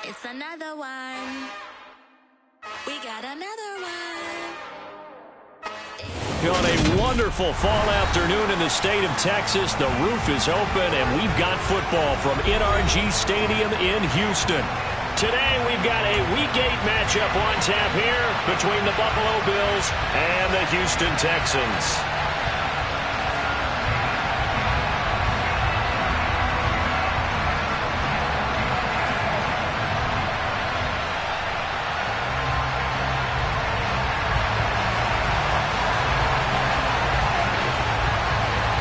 It's another one. We got another one. On a wonderful fall afternoon in the state of Texas, the roof is open, and we've got football from NRG Stadium in Houston. Today, we've got a Week 8 matchup on tap here between the Buffalo Bills and the Houston Texans.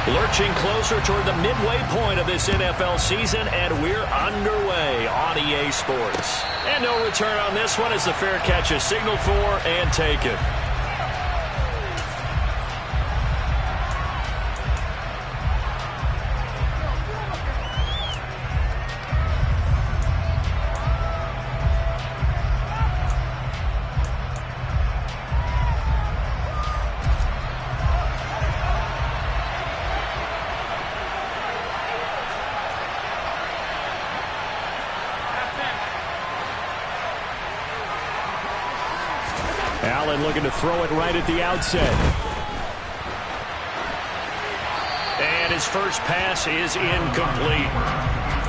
Lurching closer toward the midway point of this NFL season, and we're underway on EA Sports. And no return on this one as the fair catch is signaled for and taken. Allen looking to throw it right at the outset. And his first pass is incomplete.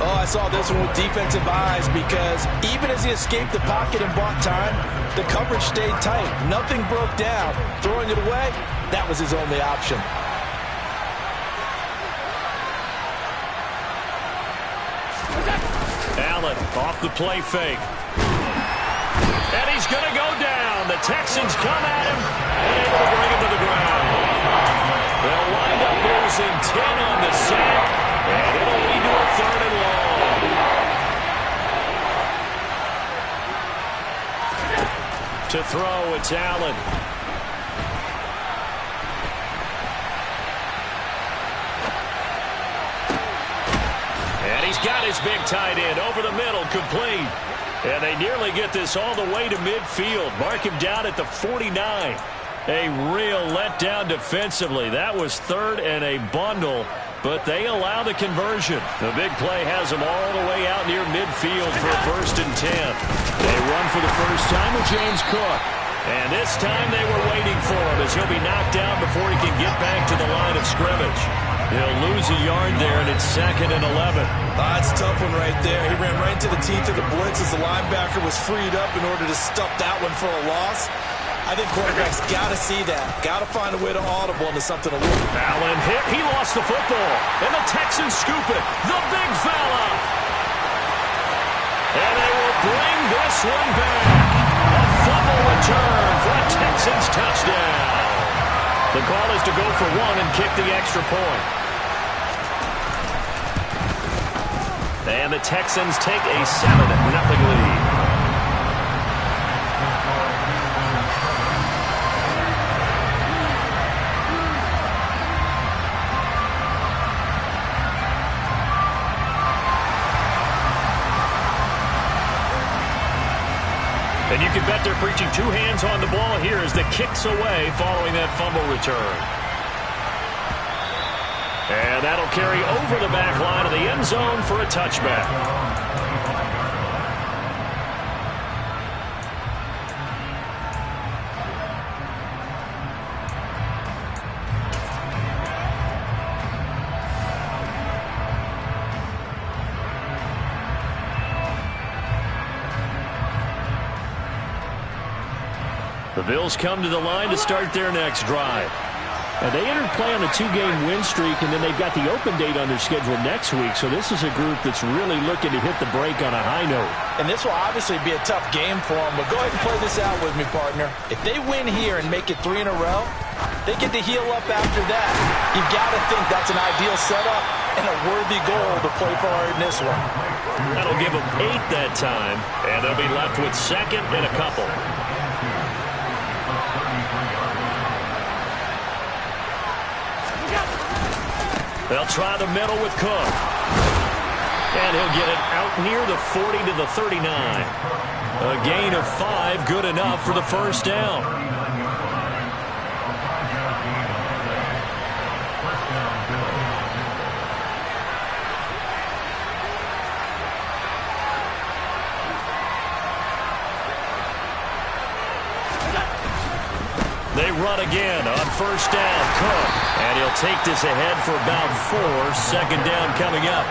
Oh, I saw this one with defensive eyes because even as he escaped the pocket and bought time, the coverage stayed tight. Nothing broke down. Throwing it away, that was his only option. Allen off the play fake. And he's going to go down. The Texans come at him and able to bring him to the ground. They'll wind up losing 10 on the sack, and it'll lead to a 3rd and long. To throw, it's Allen. And he's got his big tight end over the middle, complete. And they nearly get this all the way to midfield. Mark him down at the 49. A real letdown defensively. That was 3rd and a bundle, but they allow the conversion. The big play has them all the way out near midfield for a 1st and 10. They run for the first time with James Cook. And this time they were waiting for him as he'll be knocked down before he can get back to the line of scrimmage. He'll lose a yard there, and it's 2nd and 11. That's a tough one right there. He ran right into the teeth of the blitz as the linebacker was freed up in order to stuff that one for a loss. I think quarterbacks got to see that. Got to find a way to audible into something a little. Allen hit. He lost the football. And the Texans scoop it. The big fella. And they will bring this one back. A fumble return for a Texans touchdown. The call is to go for 1 and kick the extra point. And the Texans take a 7-0 lead. And you can bet they're preaching 2 hands on the ball here as the kick's away following that fumble return. And that'll carry over the back line of the end zone for a touchback. The Bills come to the line to start their next drive. And they entered play on a 2-game win streak, and then they've got the open date on their schedule next week. So this is a group that's really looking to hit the break on a high note. And this will obviously be a tough game for them, but go ahead and play this out with me, partner. If they win here and make it 3 in a row, they get to heal up after that. You've got to think that's an ideal setup and a worthy goal to play for in this one. That'll give them 8 that time, and they'll be left with 2nd and a couple. They'll try the middle with Cook. And he'll get it out near the 40 to the 39. A gain of 5, good enough for the first down. They run again on first down. Cook. And he'll take this ahead for about 4. Second down coming up.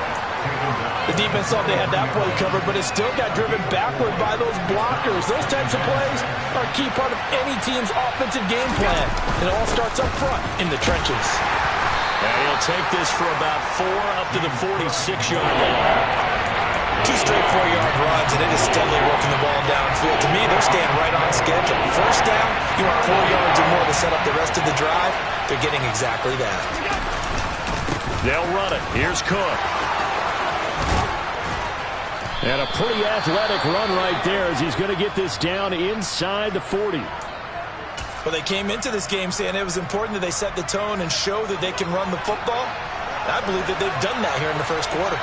The defense thought they had that play covered, but it still got driven backward by those blockers. Those types of plays are a key part of any team's offensive game plan. It all starts up front in the trenches. And he'll take this for about 4 up to the 46-yard line. 2 straight 4-yard runs, and it is steadily working the ball downfield. To me, they're staying right on schedule. First down, you want 4 yards or more to set up the rest of the drive. They're getting exactly that. They'll run it. Here's Cook. And a pretty athletic run right there as he's going to get this down inside the 40. Well, they came into this game saying it was important that they set the tone and show that they can run the football. I believe that they've done that here in the first quarter.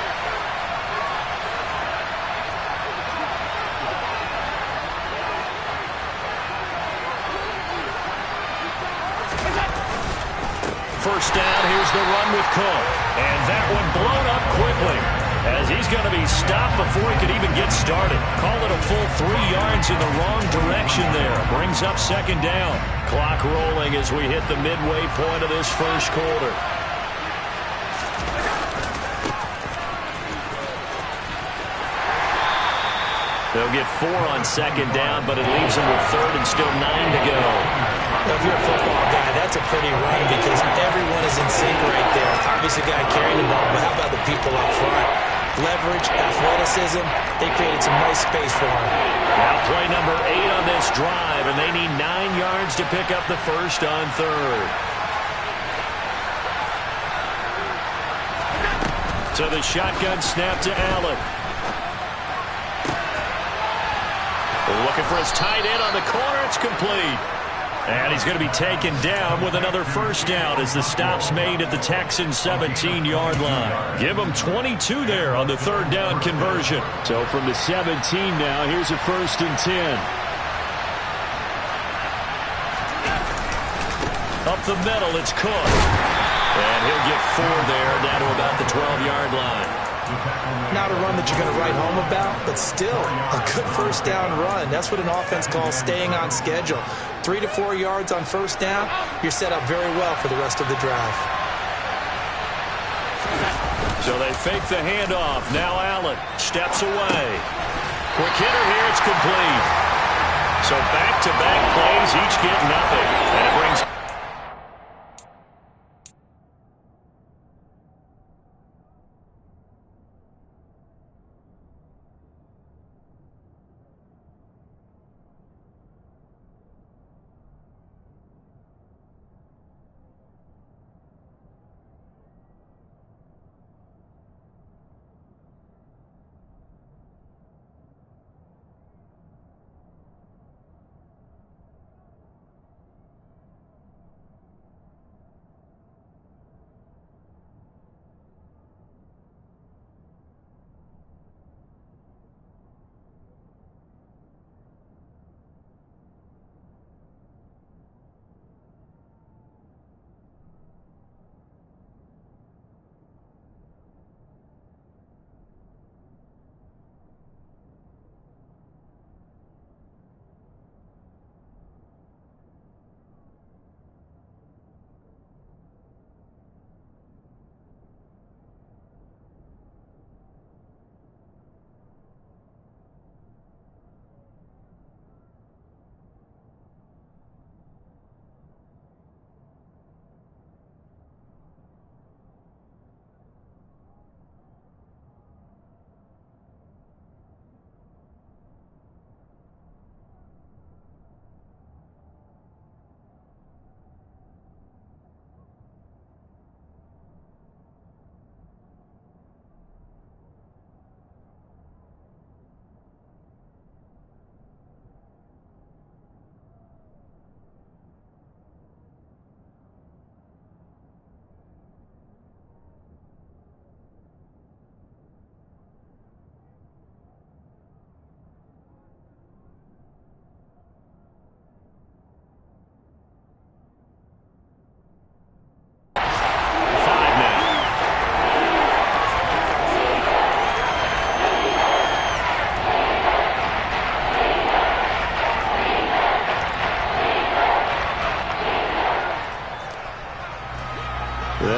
First down, here's the run with Cook. And that one blown up quickly as he's going to be stopped before he could even get started. Call it a full 3 yards in the wrong direction there. Brings up second down. Clock rolling as we hit the midway point of this first quarter. They'll get 4 on second down, but it leaves them with 3rd and still 9 to go. If you're a football guy, that's a pretty run because everyone is in sync right there. Obviously, the guy carrying the ball, but how about the people up front? Leverage, athleticism, they created some nice space for him. Now play number 8 on this drive, and they need 9 yards to pick up the first on 3rd. So the shotgun snap to Allen. Looking for his tight end on the corner. It's complete. And he's going to be taken down with another first down as the stop's made at the Texans' 17-yard line. Give him 22 there on the 3rd down conversion. So from the 17 now, here's a 1st and 10. Up the middle, it's Cook. And he'll get 4 there, down to about the 12-yard line. Not a run that you're going to write home about, but still a good first down run. That's what an offense calls staying on schedule. 3 to 4 yards on first down, you're set up very well for the rest of the drive. So they fake the handoff. Now Allen steps away. Quick hitter here, it's complete. So back-to-back plays, each get nothing. And it brings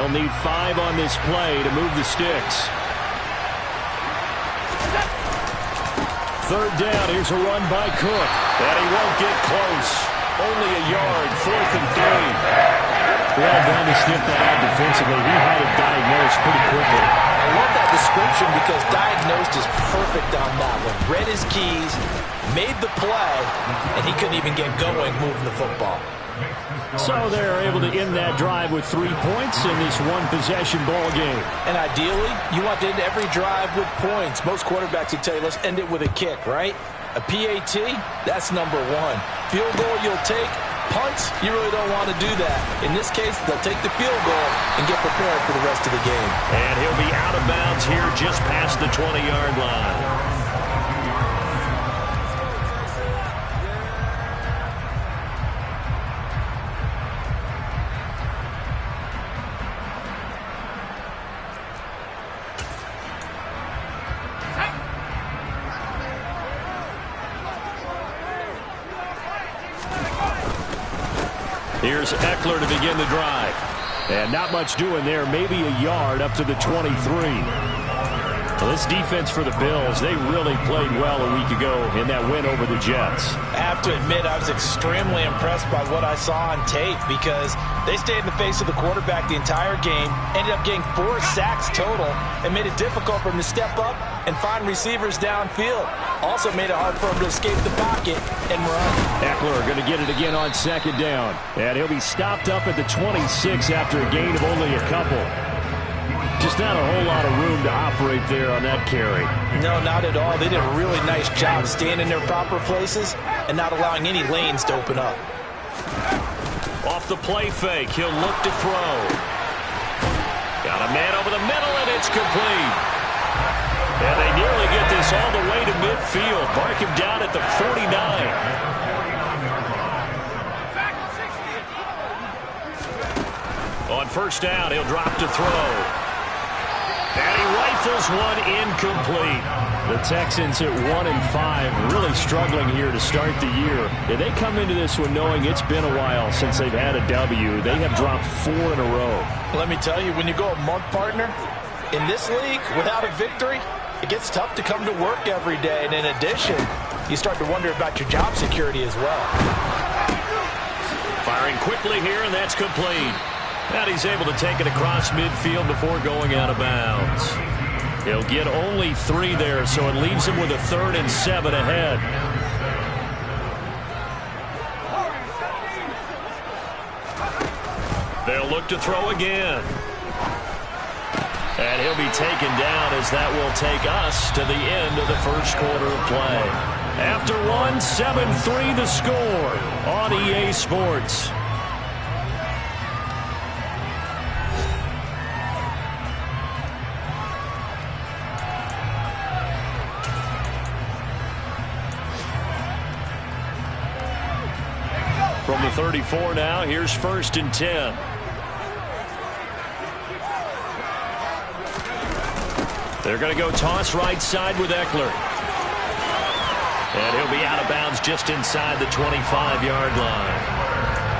They'll need 5 on this play to move the sticks. Third down, here's a run by Cook. And he won't get close. Only a yard, 4th and 3. Well done to sniff that out defensively. He had it diagnosed pretty quickly. I love that description because diagnosed is perfect on that one. Read his keys, made the play, and he couldn't even get going moving the football. So they're able to end that drive with 3 points in this one-possession ball game. And ideally, you want to end every drive with points. Most quarterbacks would tell you, let's end it with a kick, right? A PAT, that's number 1. Field goal you'll take. Punts, you really don't want to do that. In this case, they'll take the field goal and get prepared for the rest of the game. And he'll be out of bounds here just past the 20-yard line. Here's Eckler to begin the drive. And not much doing there. Maybe a yard up to the 23. Well, this defense for the Bills, they really played well a week ago in that win over the Jets. I have to admit, I was extremely impressed by what I saw on tape because they stayed in the face of the quarterback the entire game, ended up getting 4 sacks total, and made it difficult for him to step up and find receivers downfield. Also made it hard for him to escape the pocket and run. Eckler going to get it again on 2nd down. And he'll be stopped up at the 26 after a gain of only a couple. Just not a whole lot of room to operate there on that carry. No, not at all. They did a really nice job staying in their proper places and not allowing any lanes to open up. Off the play fake, he'll look to throw. Got a man over the middle, and it's complete. And they nearly get this all the way to midfield. Mark him down at the 49. On 1st down, he'll drop to throw. And he rifles one incomplete. The Texans at 1-5, really struggling here to start the year. Yeah, they come into this one knowing it's been a while since they've had a W. They have dropped 4 in a row. Let me tell you, when you go a month, partner, in this league, without a victory, it gets tough to come to work every day. And in addition, you start to wonder about your job security as well. Firing quickly here, and that's complete. And he's able to take it across midfield before going out of bounds. He'll get only 3 there, so it leaves him with a 3rd and 7 ahead. They'll look to throw again. And he'll be taken down as that will take us to the end of the 1st quarter of play. After 1, 7-3 the score on EA Sports. From the 34 now, here's 1st and 10. They're going to go toss right side with Eckler. And he'll be out of bounds just inside the 25-yard line.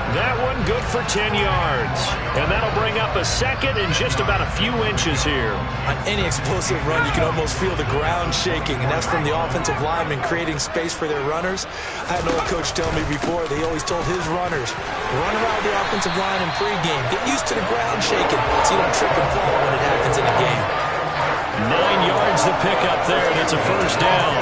That one good for 10 yards. And that'll bring up a 2nd and just about a few inches here. On any explosive run, you can almost feel the ground shaking, and that's from the offensive linemen creating space for their runners. I had an old coach tell me before, they always told his runners, run around the offensive line in pregame. Get used to the ground shaking so you don't trip and fall when it happens in a game. 9 yards to pick up there, and it's a 1st down.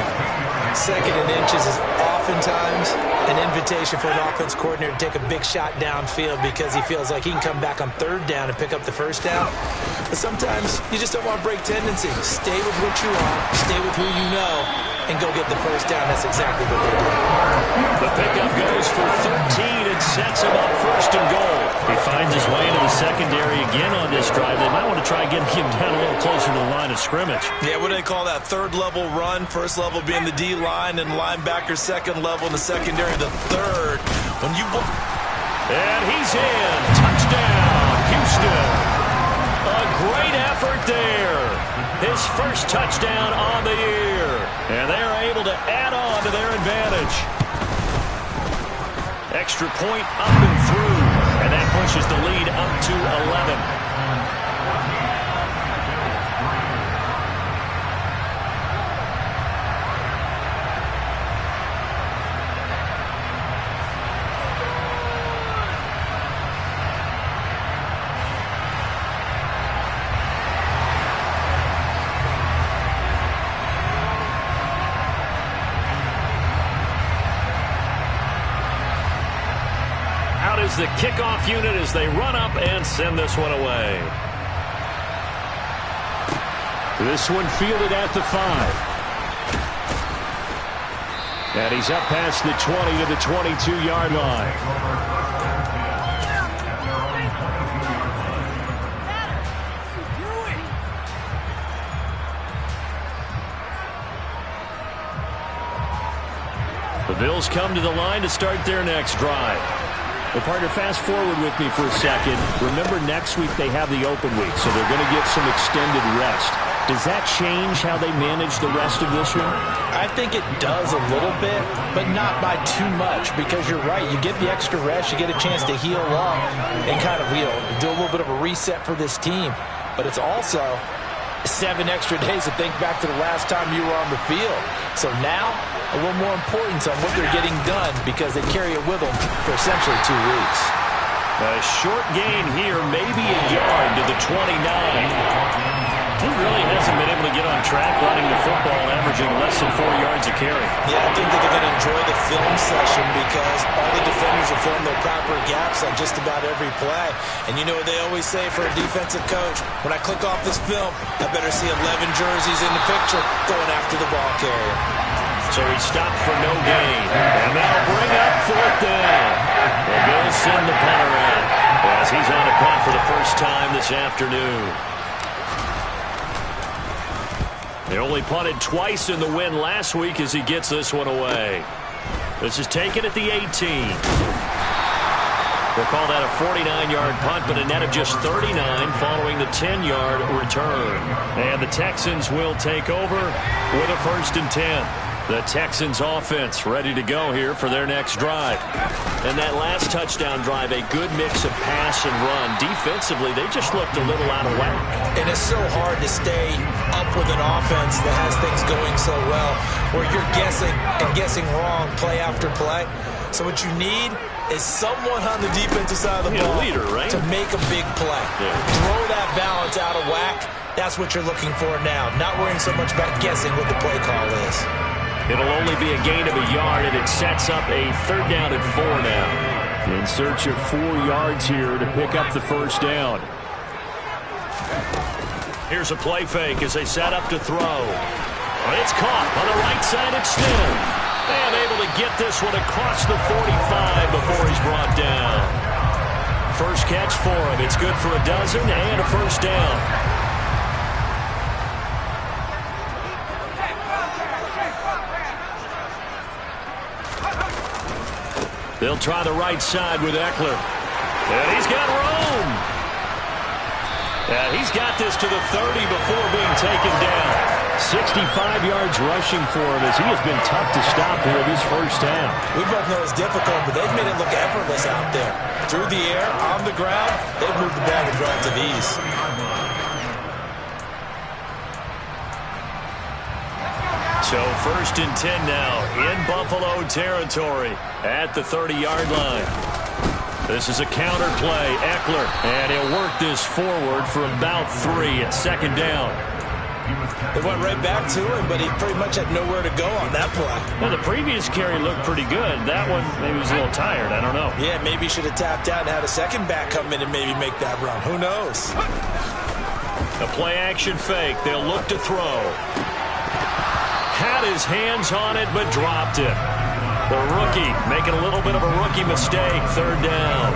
2nd and inches is oftentimes an invitation for an offense coordinator to take a big shot downfield because he feels like he can come back on 3rd down and pick up the 1st down. But sometimes you just don't want to break tendency. Stay with what you are, stay with who you know, and go get the 1st down. That's exactly what they did. The pickup goes for 13 and sets him up 1st and goal. He finds his way into the secondary again on this drive. They might want to try getting him down a little closer to the line of scrimmage. Yeah, what do they call that? 3rd level run. 1st level being the D-line and linebacker 2nd level in the secondary, the 3rd. And he's in. Touchdown, Houston. A great effort there. His 1st touchdown on the year. And they are able to add on to their advantage. Extra point up and through. And that pushes the lead up to 11. Is the kickoff unit as they run up and send this one away. This one fielded at the 5. And he's up past the 20 to the 22-yard line. The Bills come to the line to start their next drive. Well, partner, fast forward with me for a second. Remember, next week they have the open week, so they're going to get some extended rest. Does that change how they manage the rest of this one? I think it does a little bit, but not by too much, because you're right. You get the extra rest, you get a chance to heal up and kind of do a little bit of a reset for this team. But it's also 7 extra days to think back to the last time you were on the field. So now, a little more importance on what they're getting done because they carry it with them for essentially 2 weeks. A short gain here, maybe a yard to the 29. He really hasn't been able to get on track running the football, averaging less than 4 yards a carry. Yeah, I think that they're going to enjoy the film session because all the defenders will film their proper gaps on just about every play. And you know what they always say for a defensive coach? When I click off this film, I better see 11 jerseys in the picture going after the ball carrier. So he stopped for no gain. And that'll bring up 4th down. The Bills send the punter out as he's on a punt for the first time this afternoon. They only punted twice in the win last week as he gets this one away. This is taken at the 18. We'll call that a 49-yard punt, but a net of just 39 following the 10-yard return. And the Texans will take over with a 1st and 10. The Texans offense ready to go here for their next drive. And that last touchdown drive, a good mix of pass and run. Defensively, they just looked a little out of whack. And it's so hard to stay up with an offense that has things going so well, where you're guessing and guessing wrong play after play. So what you need is someone on the defensive side of the ball leader, right? to make a big play. Yeah. Throw that balance out of whack. That's what you're looking for now. Not worrying so much about guessing what the play call is. It'll only be a gain of a yard, and it sets up a 3rd down and 4 now. In search of 4 yards here to pick up the 1st down. Here's a play fake as they set up to throw. It's caught on the right side. It's still. And able to get this one across the 45 before he's brought down. First catch for him. It's good for a dozen and a 1st down. They'll try the right side with Eckler. And he's got room. And he's got this to the 30 before being taken down. 65 yards rushing for him as he has been tough to stop here this first half. We both know it's difficult, but they've made it look effortless out there. Through the air, on the ground, they've moved the ball with relative ease. So 1st and 10 now in Buffalo territory at the 30-yard line. This is a counter play. Eckler, and he'll work this forward for about 3 at 2nd down. They went right back to him, but he pretty much had nowhere to go on that play. Well, the previous carry looked pretty good. That one, maybe he was a little tired. I don't know. Yeah, maybe he should have tapped out and had a second back come in and maybe make that run. Who knows? A play-action fake. They'll look to throw. Had his hands on it, but dropped it. The rookie making a little bit of a rookie mistake. 3rd down.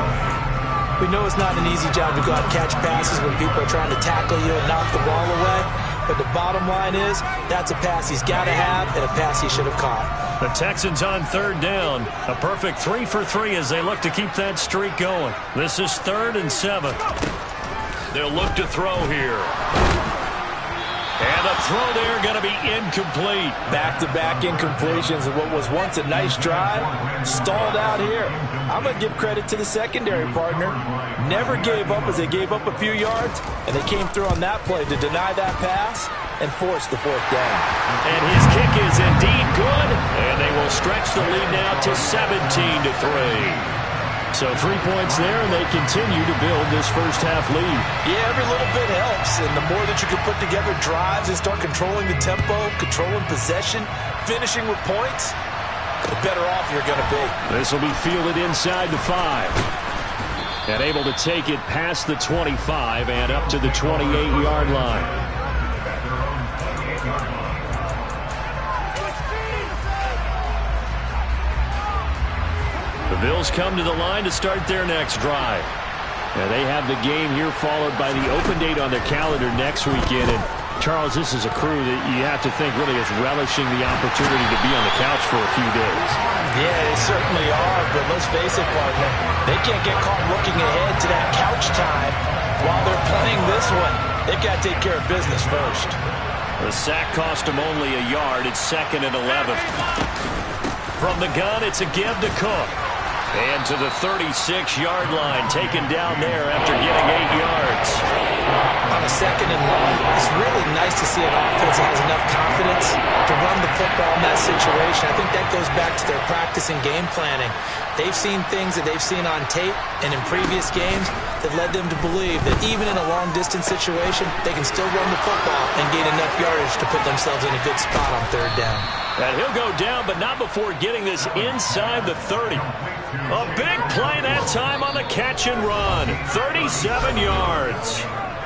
We know it's not an easy job to go out and catch passes when people are trying to tackle you and knock the ball away. But the bottom line is, that's a pass he's got to have and a pass he should have caught. The Texans on 3rd down. A perfect 3 for 3 as they look to keep that streak going. This is 3rd and 7. They'll look to throw here. And And the throw there going to be incomplete. Back-to-back incompletions of what was once a nice drive. Stalled out here. I'm going to give credit to the secondary partner. Never gave up as they gave up a few yards, and they came through on that play to deny that pass and force the fourth down. And his kick is indeed good, and they will stretch the lead now to 17-3. So 3 points there, and they continue to build this first-half lead. Yeah, every little bit helps, and the more that you can put together drives and start controlling the tempo, controlling possession, finishing with points, the better off you're going to be. This will be fielded inside the 5. And able to take it past the 25 and up to the 28-yard line. The Bills come to the line to start their next drive. And they have the game here followed by the open date on their calendar next weekend. And Charles, this is a crew that you have to think really is relishing the opportunity to be on the couch for a few days. Yeah, they certainly are, but let's face it, partner. They can't get caught looking ahead to that couch time while they're playing this one. They've got to take care of business first. The sack cost them only a yard. It's 2nd and 11. From the gun, it's a give to Cook. And to the 36-yard line, taken down there after getting 8 yards. On a 2nd and long, it's really nice to see an offense that has enough confidence to run the football in that situation. I think that goes back to their practice and game planning. They've seen things that they've seen on tape and in previous games that led them to believe that even in a long-distance situation, they can still run the football and gain enough yardage to put themselves in a good spot on 3rd down. And he'll go down, but not before getting this inside the 30. A big play that time on the catch and run. 37 yards.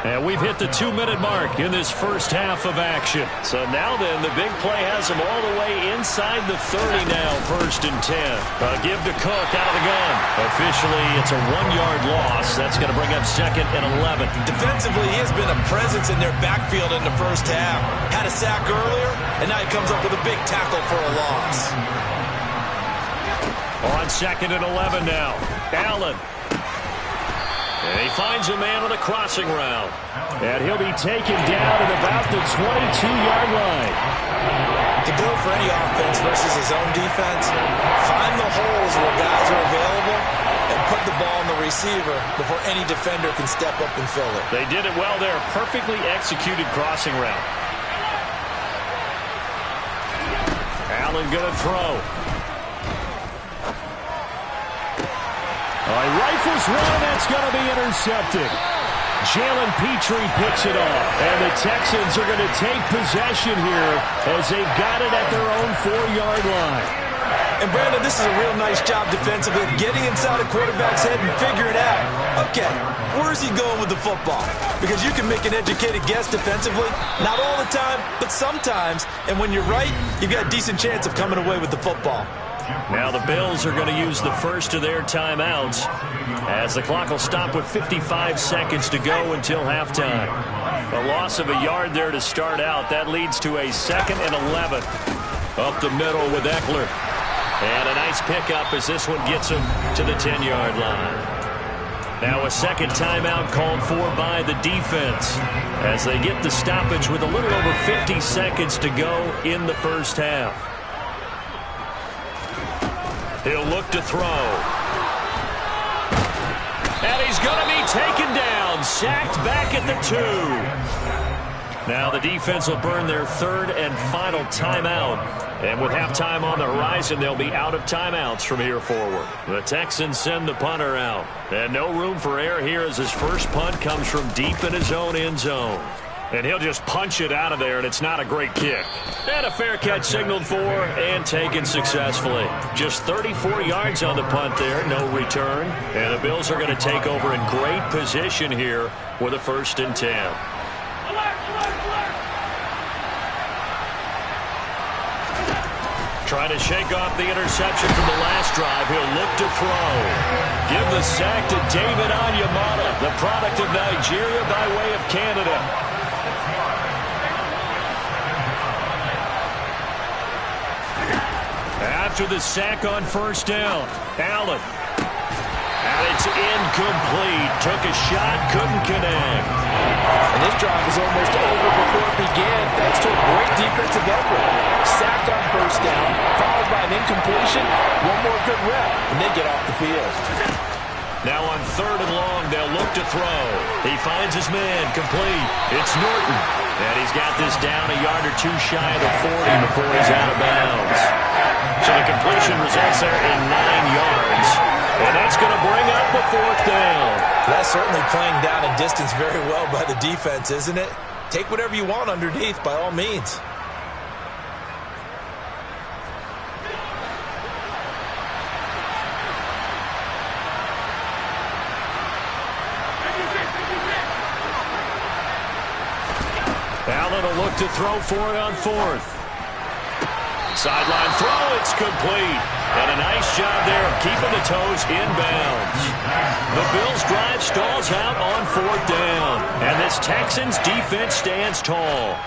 And we've hit the 2-minute mark in this first half of action. So now then, the big play has them all the way inside the 30 now, 1st and 10. A give to Cook out of the gun. Officially, it's a 1-yard loss. That's going to bring up 2nd and 11. Defensively, he has been a presence in their backfield in the first half. Had a sack earlier, and now he comes up with a big tackle for a loss. On 2nd and 11 now. Allen. And he finds a man on the crossing route. And he'll be taken down at about the 22-yard line. To go for any offense versus his own defense, find the holes where guys are available and put the ball on the receiver before any defender can step up and fill it. They did it well there. Perfectly executed crossing route. Allen going to throw. Rifles one, that's going to be intercepted. Jalen Petrie picks it off. And the Texans are going to take possession here as they've got it at their own 4-yard line. And Brandon, this is a real nice job defensively of getting inside a quarterback's head and figuring out, okay, where is he going with the football? Because you can make an educated guess defensively, not all the time, but sometimes. And when you're right, you've got a decent chance of coming away with the football. Now the Bills are going to use the first of their timeouts as the clock will stop with 55 seconds to go until halftime. A loss of a yard there to start out. That leads to a 2nd and 11. Up the middle with Eckler. And a nice pickup as this one gets him to the 10-yard line. Now a second timeout called for by the defense as they get the stoppage with a little over 50 seconds to go in the first half. He'll look to throw. And he's going to be taken down. Sacked back at the 2. Now the defense will burn their 3rd and final timeout. And with halftime on the horizon, they'll be out of timeouts from here forward. The Texans send the punter out. And no room for error here as his first punt comes from deep in his own end zone. And he'll just punch it out of there, and it's not a great kick. And a fair catch signaled for and taken successfully. Just 34 yards on the punt there, no return. And the Bills are going to take over in great position here with a 1st and 10. Trying to shake off the interception from the last drive. He'll look to throw. Give the sack to David Onyemata, the product of Nigeria by way of Canada. After the sack on 1st down, Allen. And it's incomplete. Took a shot, couldn't connect. And this drive was almost over before it began, thanks to a great defensive effort. Sacked on first down, followed by an incompletion, one more good rep, and they get off the field. Now on 3rd and long, they'll look to throw. He finds his man, complete. It's Norton. And he's got this down a yard or two shy of the 40 before he's out of bounds. So the completion results there in 9 yards. And that's going to bring up a 4th down. That's certainly playing down a distance very well by the defense, isn't it? Take whatever you want underneath, by all means. Allen will look to throw for it on 4th. Sideline throw, it's complete. And a nice job there of keeping the toes inbounds. The Bills' drive stalls out on 4th down. And this Texans defense stands tall.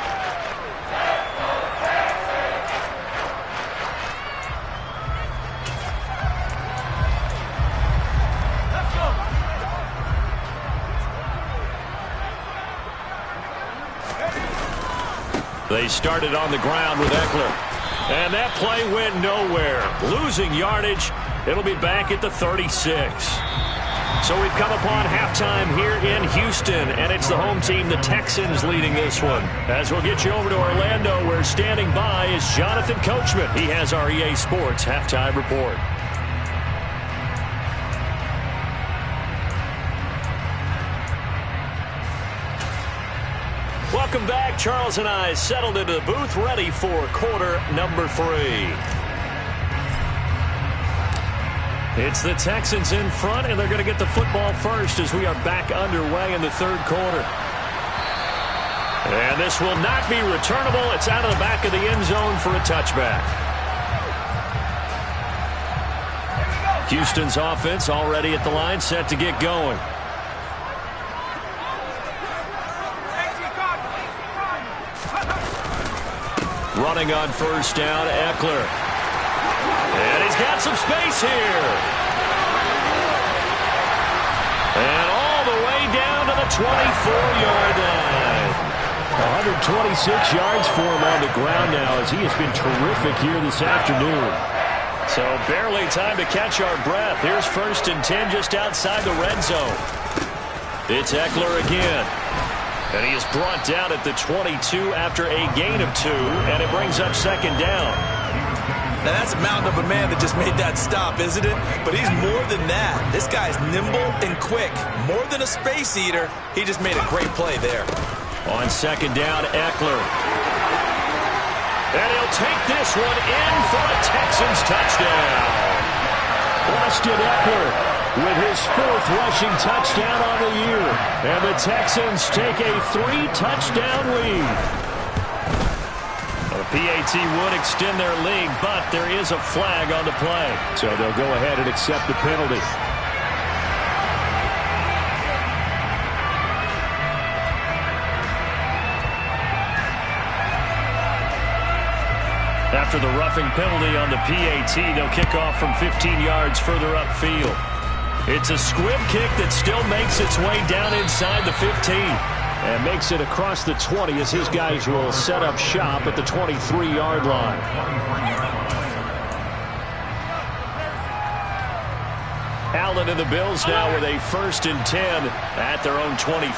They started on the ground with Eckler. And that play went nowhere. Losing yardage. It'll be back at the 36. So we've come upon halftime here in Houston, and it's the home team, the Texans, leading this one. As we'll get you over to Orlando, where standing by is Jonathan Coachman. He has our EA Sports halftime report. Welcome back. Charles and I settled into the booth, ready for quarter number 3. It's the Texans in front, and they're going to get the football first as we are back underway in the 3rd quarter. And this will not be returnable. It's out of the back of the end zone for a touchback. Houston's offense already at the line, set to get going. Running on 1st down, Eckler. And he's got some space here. And all the way down to the 24-yard line. 126 yards for him on the ground now, as he has been terrific here this afternoon. So barely time to catch our breath. Here's 1st and 10 just outside the red zone. It's Eckler again. And he is brought down at the 22 after a gain of 2, and it brings up 2nd down. Now that's a mountain of a man that just made that stop, isn't it? But he's more than that. This guy's nimble and quick. More than a space eater, he just made a great play there. On 2nd down, Eckler. And he'll take this one in for a Texans touchdown. Weston Eckler with his 4th rushing touchdown on the year. And the Texans take a 3-touchdown lead. The PAT would extend their lead, but there is a flag on the play. So they'll go ahead and accept the penalty. After the roughing penalty on the PAT, they'll kick off from 15 yards further upfield. It's a squib kick that still makes its way down inside the 15. And makes it across the 20 as his guys will set up shop at the 23-yard line. Allen and the Bills now with a 1st and 10 at their own 23.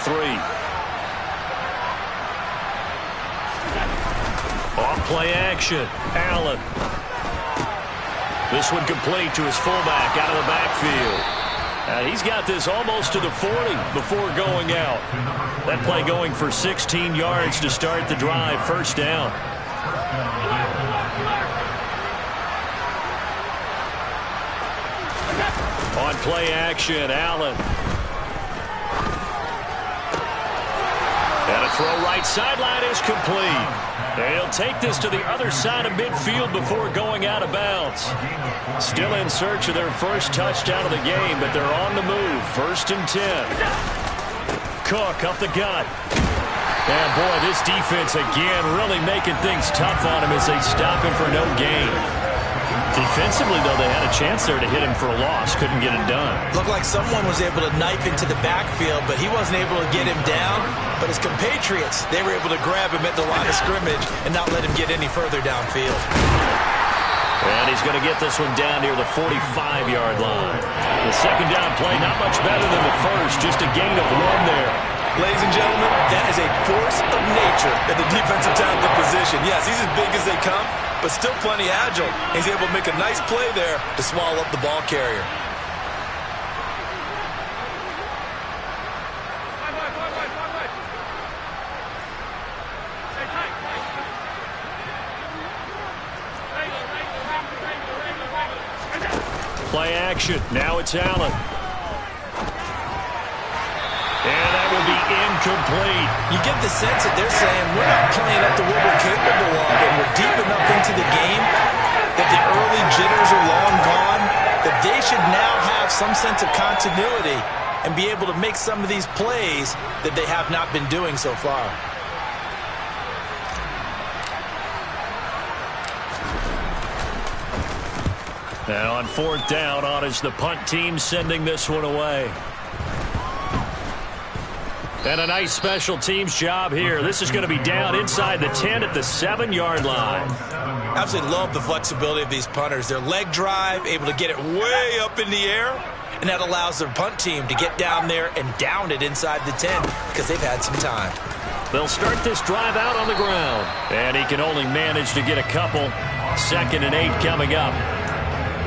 Off play action. Allen. This one complete to his fullback out of the backfield. He's got this almost to the 40 before going out. That play going for 16 yards to start the drive. 1st down. On play action, Allen. And a throw right sideline is complete. They'll take this to the other side of midfield before going out of bounds. Still in search of their 1st touchdown of the game, but they're on the move. 1st and 10. Cook up the gut. And boy, this defense again really making things tough on him as they stop him for no gain. Defensively, though, they had a chance there to hit him for a loss. Couldn't get it done. Looked like someone was able to knife into the backfield, but he wasn't able to get him down. But his compatriots, they were able to grab him at the line of scrimmage and not let him get any further downfield. And he's going to get this one down near the 45-yard line. The second down play, not much better than the first, just a gain of 1 there. Ladies and gentlemen, that is a force of nature at the defensive tackle position. Yes, he's as big as they come, but still plenty agile. He's able to make a nice play there to swallow up the ball carrier. Play action. Now it's Allen. And that will be incomplete. You get the sense that they're saying we're not playing up to what we're capable of, and we're deep enough into the game that the early jitters are long gone, that they should now have some sense of continuity and be able to make some of these plays that they have not been doing so far. Now on 4th down, on is the punt team sending this one away. And a nice special teams job here. This is going to be down inside the 10 at the 7-yard line. Absolutely love the flexibility of these punters. Their leg drive, able to get it way up in the air, and that allows their punt team to get down there and down it inside the 10 because they've had some time. They'll start this drive out on the ground. And he can only manage to get a couple. 2nd and 8 coming up.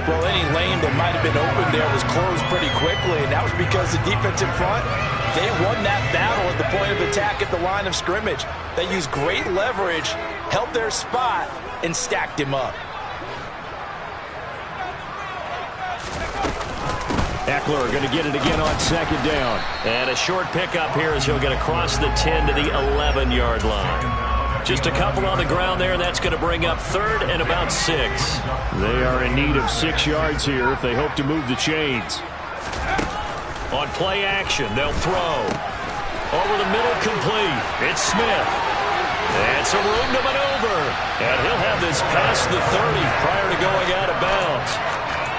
Well, any lane that might have been open there was closed pretty quickly, and that was because the defensive front, they won that battle at the point of attack at the line of scrimmage. They used great leverage, held their spot, and stacked him up. Eckler going to get it again on 2nd down. And a short pickup here as he'll get across the 10 to the 11-yard line. Just a couple on the ground there. That's going to bring up 3rd and about 6. They are in need of 6 yards here if they hope to move the chains. On play action, they'll throw. Over the middle, complete. It's Smith. And some room to maneuver. And he'll have this past the 30 prior to going out of bounds.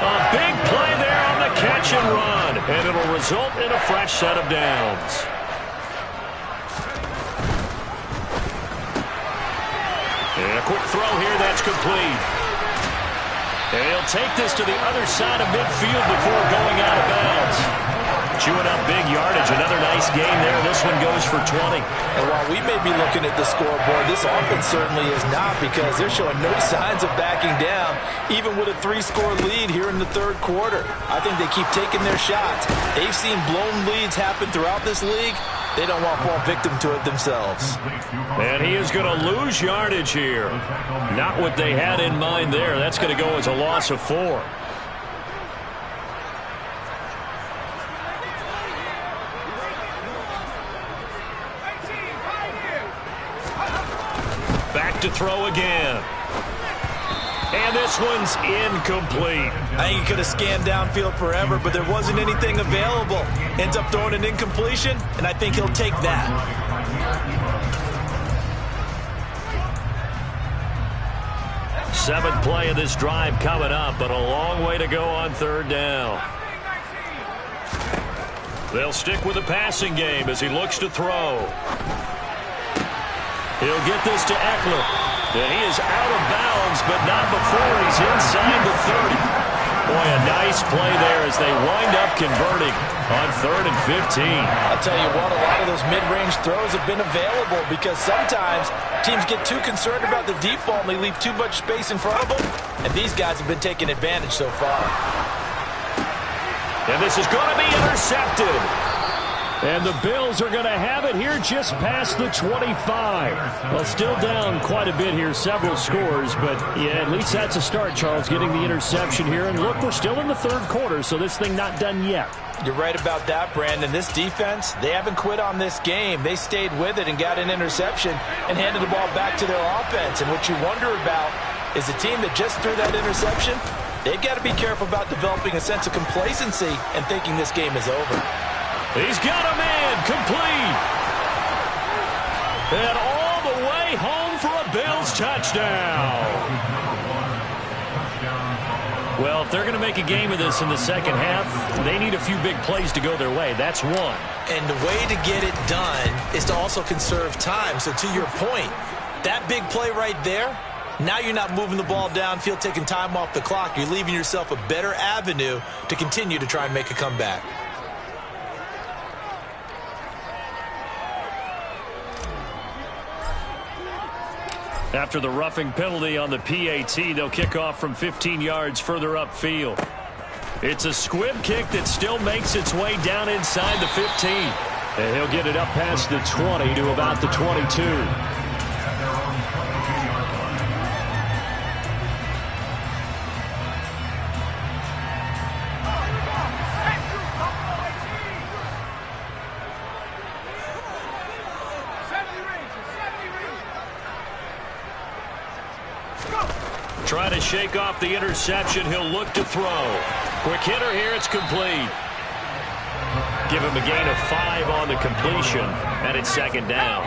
A big play there on the catch and run. And it'll result in a fresh set of downs. And a quick throw here, that's complete. And he'll take this to the other side of midfield before going out of bounds. Chewing up big yardage, another nice gain there. This one goes for 20. And while we may be looking at the scoreboard, this offense certainly is not, because they're showing no signs of backing down, even with a 3-score lead here in the 3rd quarter. I think they keep taking their shots. They've seen blown leads happen throughout this league. They don't want to fall victim to it themselves. And he is going to lose yardage here. Not what they had in mind there. That's going to go as a loss of 4. Back to throw again. And this one's incomplete. I think he could have scanned downfield forever, but there wasn't anything available. Ends up throwing an incompletion, and I think he'll take that. Seventh play of this drive coming up, but a long way to go on 3rd down. They'll stick with the passing game as he looks to throw. He'll get this to Eckler. And he is out of bounds, but not before he's inside the 30. Boy, a nice play there as they wind up converting on 3rd and 15. I'll tell you what, a lot of those mid-range throws have been available because sometimes teams get too concerned about the deep ball and they leave too much space in front of them. And these guys have been taking advantage so far. And this is going to be intercepted. And the Bills are going to have it here just past the 25. Well, still down quite a bit here, several scores. But, yeah, at least that's a start, Charles, getting the interception here. And, look, we're still in the 3rd quarter, so this thing not done yet. You're right about that, Brandon. This defense, they haven't quit on this game. They stayed with it and got an interception and handed the ball back to their offense. And what you wonder about is the team that just threw that interception, they've got to be careful about developing a sense of complacency and thinking this game is over. He's got a man, complete. And all the way home for a Bills touchdown. Well, if they're going to make a game of this in the second half, they need a few big plays to go their way. That's one. And the way to get it done is to also conserve time. So to your point, that big play right there, now you're not moving the ball downfield, taking time off the clock. You're leaving yourself a better avenue to continue to try and make a comeback. After the roughing penalty on the PAT, they'll kick off from 15 yards further upfield. It's a squib kick that still makes its way down inside the 15. And he'll get it up past the 20 to about the 22. Trying to shake off the interception. He'll look to throw. Quick hitter here. It's complete. Give him a gain of 5 on the completion, and it's second down.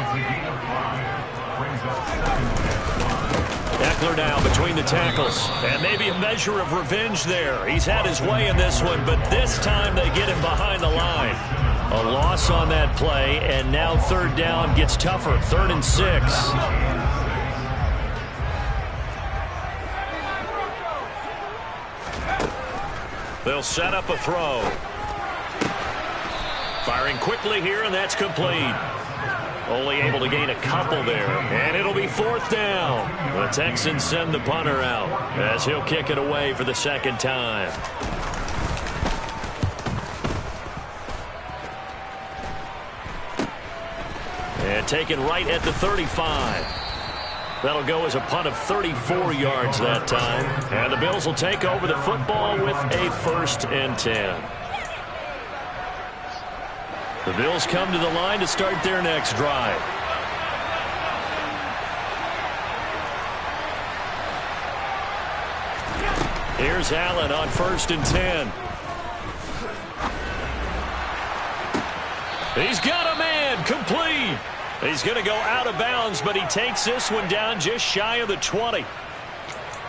Eckler now between the tackles, and maybe a measure of revenge there. He's had his way in this one, but this time they get him behind the line. A loss on that play, and now third down gets tougher. 3rd and 6. They'll set up a throw. Firing quickly here, and that's complete. Only able to gain a couple there, and it'll be 4th down. The Texans send the punter out as he'll kick it away for the second time. And taken right at the 35. That'll go as a punt of 34 yards that time. And the Bills will take over the football with a 1st and 10. The Bills come to the line to start their next drive. Here's Allen on 1st and 10. He's got a man, complete. He's going to go out of bounds, but he takes this one down just shy of the 20.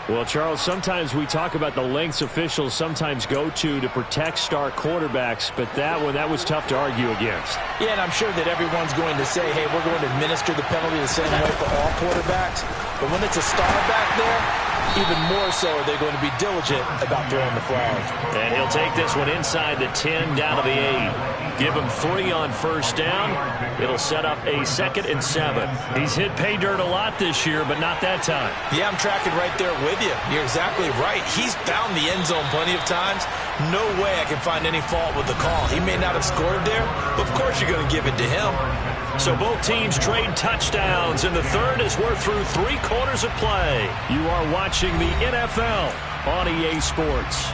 Well, Charles, sometimes we talk about the lengths officials sometimes go to protect star quarterbacks, but that one, that was tough to argue against. Yeah, and I'm sure that everyone's going to say, hey, we're going to administer the penalty the same way for all quarterbacks. But when it's a star back there, even more so are they going to be diligent about throwing the flag. And he'll take this one inside the 10 down to the 8. Give him 3 on 1st down. It'll set up a 2nd and 7. He's hit pay dirt a lot this year, but not that time. Yeah, I'm tracking right there with you. You're exactly right. He's found the end zone plenty of times. No way I can find any fault with the call. He may not have scored there, but of course you're going to give it to him. So both teams trade touchdowns, and the third as we're through 3 quarters of play. You are watching the NFL on EA Sports.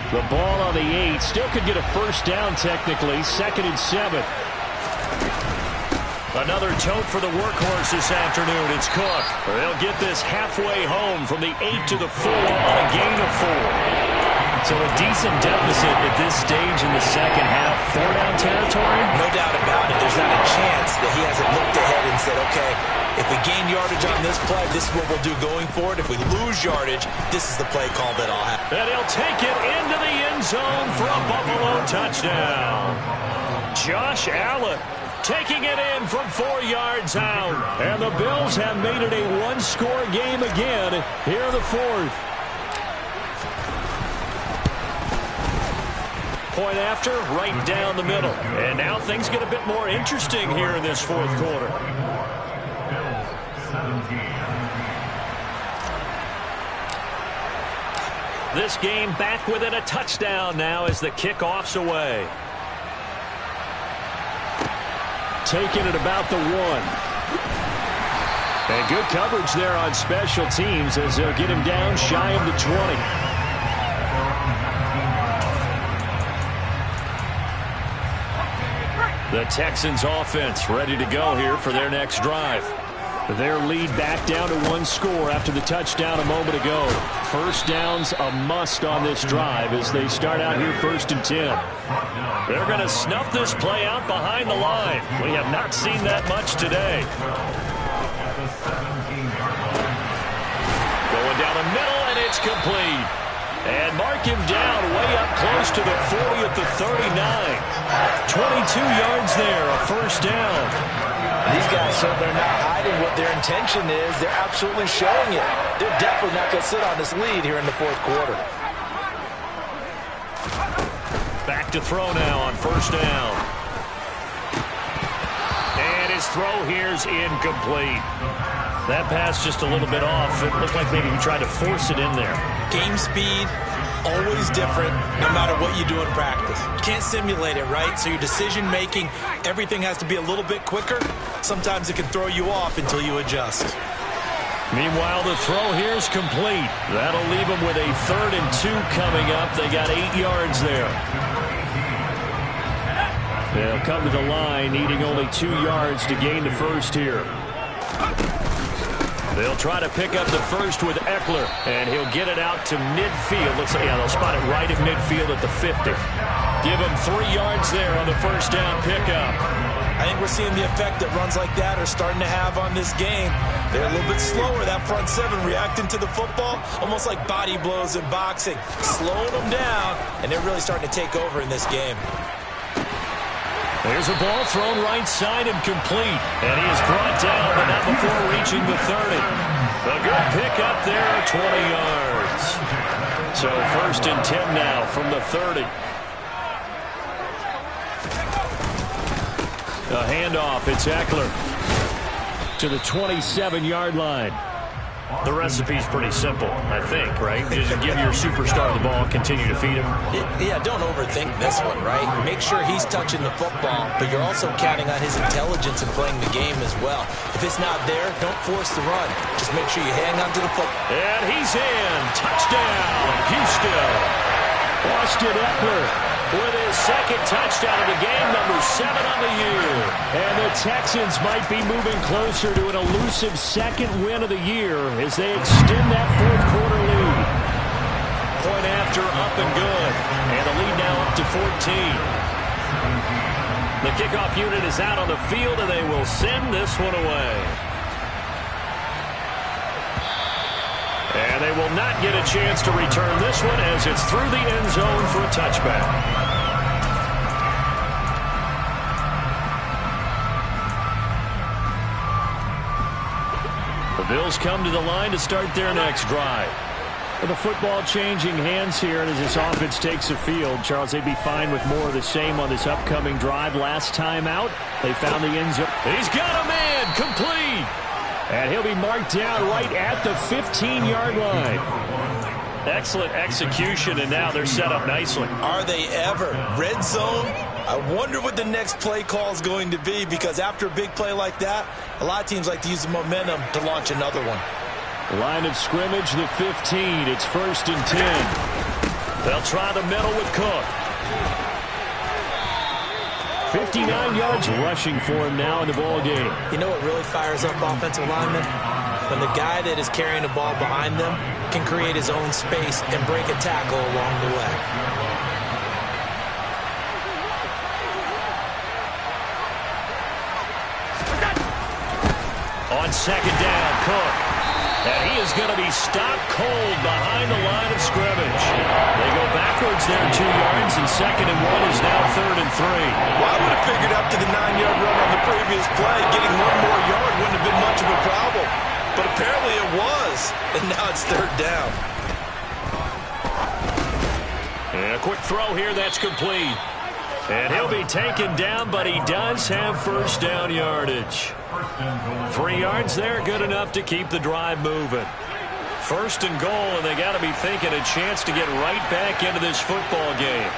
The ball on the 8. Still could get a 1st down technically. 2nd and 7. Another tote for the workhorse this afternoon. It's Cook. They'll get this halfway home from the 8 to the 4 on a gain of 4. So a decent deficit at this stage in the second half. 4-down territory? No doubt about it. There's not a chance that he hasn't looked ahead and said, okay, if we gain yardage on this play, this is what we'll do going forward. If we lose yardage, this is the play call that I'll have. And he'll take it into the end zone for a Buffalo touchdown. Josh Allen taking it in from 4 yards out. And the Bills have made it a 1-score game again here in the 4th. Point after, right down the middle. And now things get a bit more interesting here in this 4th quarter. This game back within a touchdown now as the kickoff's away. Taking it about the 1. And good coverage there on special teams as they'll get him down shy of the 20. The Texans offense ready to go here for their next drive. Their lead back down to 1 score after the touchdown a moment ago. 1st down's a must on this drive as they start out here 1st and 10. They're going to snuff this play out behind the line. We have not seen that much today. It's complete. And mark him down way up close to the 40 at the 39. 22 yards there, a first down. These guys, so they're not hiding what their intention is. They're absolutely showing it. They're definitely not going to sit on this lead here in the fourth quarter. Back to throw now on first down. And his throw here's incomplete. That pass just a little bit off. It looked like maybe he tried to force it in there. Game speed, always different, no matter what you do in practice. You can't simulate it, right? So your decision-making, everything has to be a little bit quicker. Sometimes it can throw you off until you adjust. Meanwhile, the throw here is complete. That'll leave them with a 3rd and 2 coming up. They got 8 yards there. They'll come to the line, needing only 2 yards to gain the first here. They'll try to pick up the first with Eckler, and he'll get it out to midfield. Looks like, yeah, they'll spot it right at midfield at the 50. Give him 3 yards there on the first down pickup. I think we're seeing the effect that runs like that are starting to have on this game. They're a little bit slower, that front seven, reacting to the football, almost like body blows in boxing, slowing them down, and they're really starting to take over in this game. There's a ball thrown right side and complete. And he is brought down, but not before reaching the 30. A good pick up there, 20 yards. So 1st and 10 now from the 30. A handoff, it's Eckler to the 27-yard line. The recipe's pretty simple, I think, right? Just give your superstar the ball, continue to feed him. Yeah, don't overthink this one, right? Make sure he's touching the football, but you're also counting on his intelligence in playing the game as well. If it's not there, don't force the run. Just make sure you hang on to the football. And he's in. Touchdown, Houston. Austin Eckler with his 2nd touchdown of the game, number 7 on the year. And the Texans might be moving closer to an elusive 2nd win of the year as they extend that 4th quarter lead. Point after, up and good. And the lead now up to 14. The kickoff unit is out on the field, and they will send this one away. And they will not get a chance to return this one as it's through the end zone for a touchback. The Bills come to the line to start their next drive. With the football changing hands here, and as this offense takes the field, Charles, they'd be fine with more of the same on this upcoming drive. Last time out, they found the end zone. He's got a man, complete. And he'll be marked down right at the 15-yard line. Excellent execution, and now they're set up nicely. Are they ever? Red zone? I wonder what the next play call is going to be, because after a big play like that, a lot of teams like to use the momentum to launch another one. Line of scrimmage, the 15. It's 1st and 10. They'll try the middle with Cook. 59 yards rushing for him now in the ball game. You know what really fires up offensive linemen? When the guy that is carrying the ball behind them can create his own space and break a tackle along the way. On 2nd down, Cook. And he is going to be stopped cold behind the line of scrimmage. They go backwards there 2 yards, and 2nd and 1 is now 3rd and 3. Well, I would have figured after the 9-yard run on the previous play, getting 1 more yard wouldn't have been much of a problem. But apparently it was, and now it's 3rd down. And a quick throw here, that's complete. And he'll be taken down, but he does have 1st down yardage. 3 yards there, good enough to keep the drive moving. 1st and goal, and they got to be thinking a chance to get right back into this football game.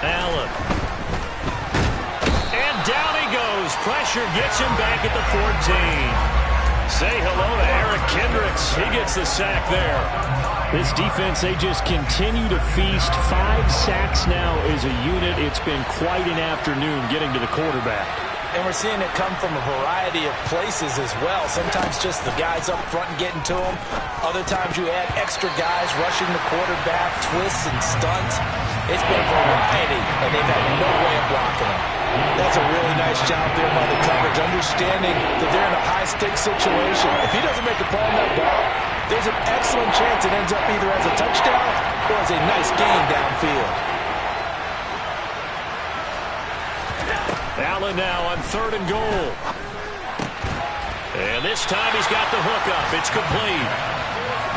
Allen. And down he goes. Pressure gets him back at the 14. Say hello to Eric Kendricks. He gets the sack there. This defense, they just continue to feast. 5 sacks now as a unit. It's been quite an afternoon getting to the quarterback. And we're seeing it come from a variety of places as well. Sometimes just the guys up front and getting to them. Other times you add extra guys rushing the quarterback, twists and stunts. It's been a variety, and they've had no way of blocking them. That's a really nice job there by the coverage, understanding that they're in a high-stakes situation. If he doesn't make a play on that ball, there's an excellent chance it ends up either as a touchdown or as a nice gain downfield. Allen now on 3rd and goal. And this time he's got the hook up. It's complete.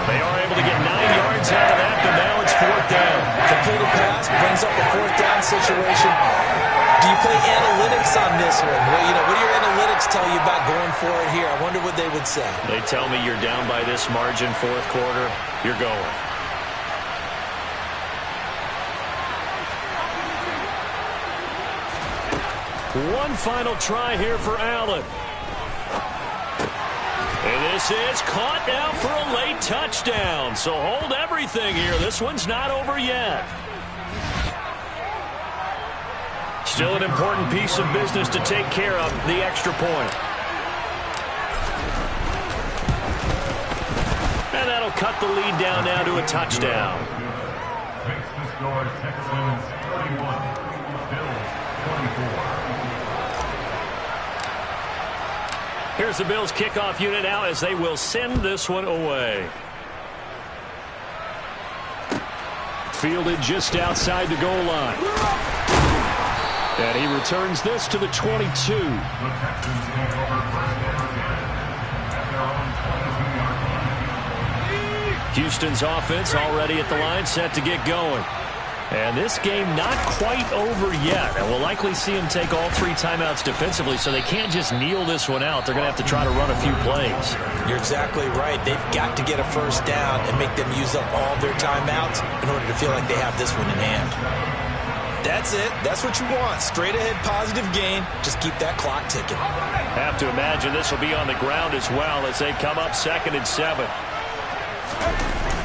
They are able to get 9 yards out of that, but now it's 4th down. Completed pass brings up a 4th down situation. Do you play analytics on this one? Well, what do your analytics tell you about going for it here? I wonder what they would say. They tell me you're down by this margin 4th quarter. You're going. One final try here for Allen. And this is caught now for a late touchdown. So hold everything here. This one's not over yet. Still an important piece of business to take care of, the extra point. And that'll cut the lead down now to a touchdown. Makes the score Texans 31, Bills 24. Here's the Bills kickoff unit now as they will send this one away. Fielded just outside the goal line. And he returns this to the 22. The Texans take over 1st and 10 at their own 22-yard line. Houston's offense already at the line, set to get going. And this game not quite over yet. And we'll likely see him take all 3 timeouts defensively, so they can't just kneel this one out. They're going to have to try to run a few plays. You're exactly right. They've got to get a 1st down and make them use up all their timeouts in order to feel like they have this one in hand. That's it. That's what you want. Straight ahead positive gain. Just keep that clock ticking. Have to imagine this will be on the ground as well as they come up 2nd and 7.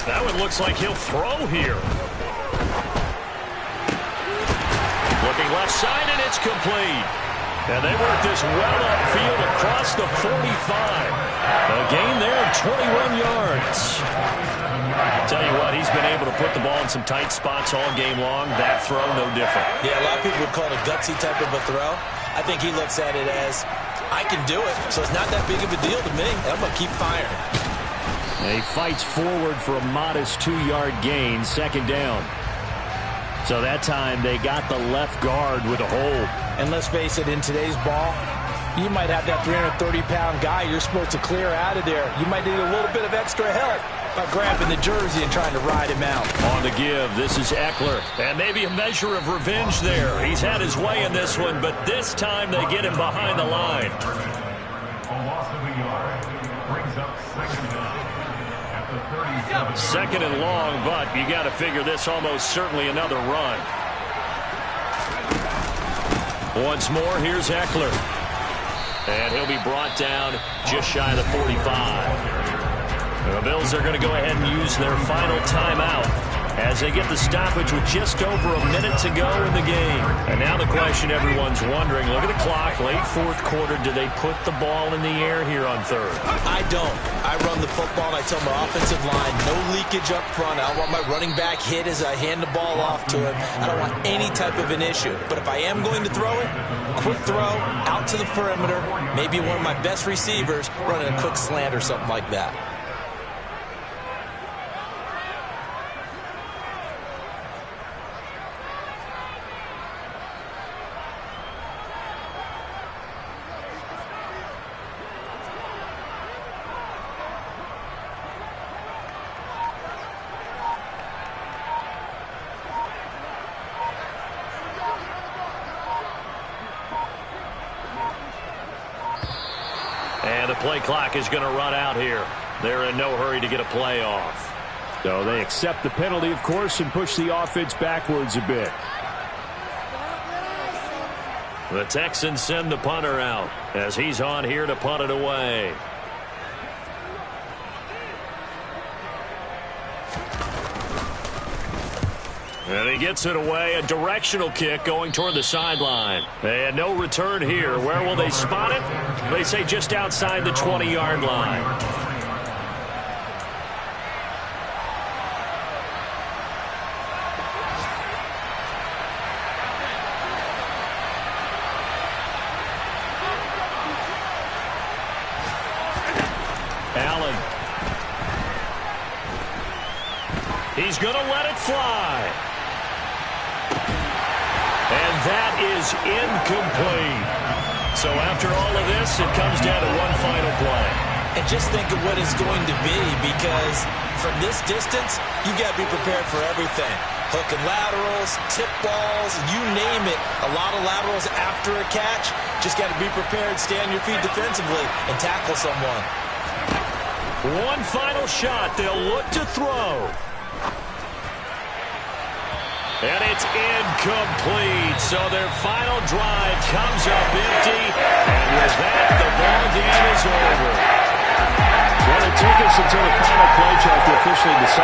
That one looks like he'll throw here. Looking left side, and it's complete. And they work this well upfield across the 45. A gain there of 21 yards. Tell you what, he's been able to put the ball in some tight spots all game long. That throw, no different. Yeah, a lot of people would call it a gutsy type of a throw. I think he looks at it as, I can do it, so it's not that big of a deal to me, and I'm going to keep firing. And he fights forward for a modest 2-yard gain, 2nd down. So that time they got the left guard with a hold. And let's face it, in today's ball, you might have that 330-pound guy you're supposed to clear out of there. You might need a little bit of extra help by grabbing the jersey and trying to ride him out. On the give, this is Eckler. And maybe a measure of revenge there. He's had his way in this one, but this time they get him behind the line. A loss of a yard brings up 2nd down at the 37. 2nd and long, but you got to figure this almost certainly another run. Once more, here's Eckler. And he'll be brought down just shy of the 45. The Bills are going to go ahead and use their final timeout as they get the stoppage with just over a minute to go in the game. And now the question everyone's wondering, look at the clock, late 4th quarter, do they put the ball in the air here on 3rd? I don't. I run the football, and I tell my offensive line, no leakage up front. I don't want my running back hit as I hand the ball off to him. I don't want any type of an issue. But if I am going to throw it, quick throw, out to the perimeter, maybe one of my best receivers running a quick slant or something like that. And the play clock is going to run out here. They're in no hurry to get a play off. So they accept the penalty, of course, and push the offense backwards a bit. The Texans send the punter out as he's on here to punt it away. And he gets it away, a directional kick going toward the sideline. And no return here. Where will they spot it? They say just outside the 20-yard line. Allen. He's going to let it fly. And that is incomplete. So after all of this, it comes down to one final play. And just think of what it's going to be, because from this distance, you've got to be prepared for everything. Hook and laterals, tip balls, you name it. A lot of laterals after a catch. Just got to be prepared, stay on your feet defensively, and tackle someone. One final shot. They'll look to throw. And it's incomplete. So their final drive comes up empty. And with that, the ball game is over. Well, it took us until the final play chart to officially decide.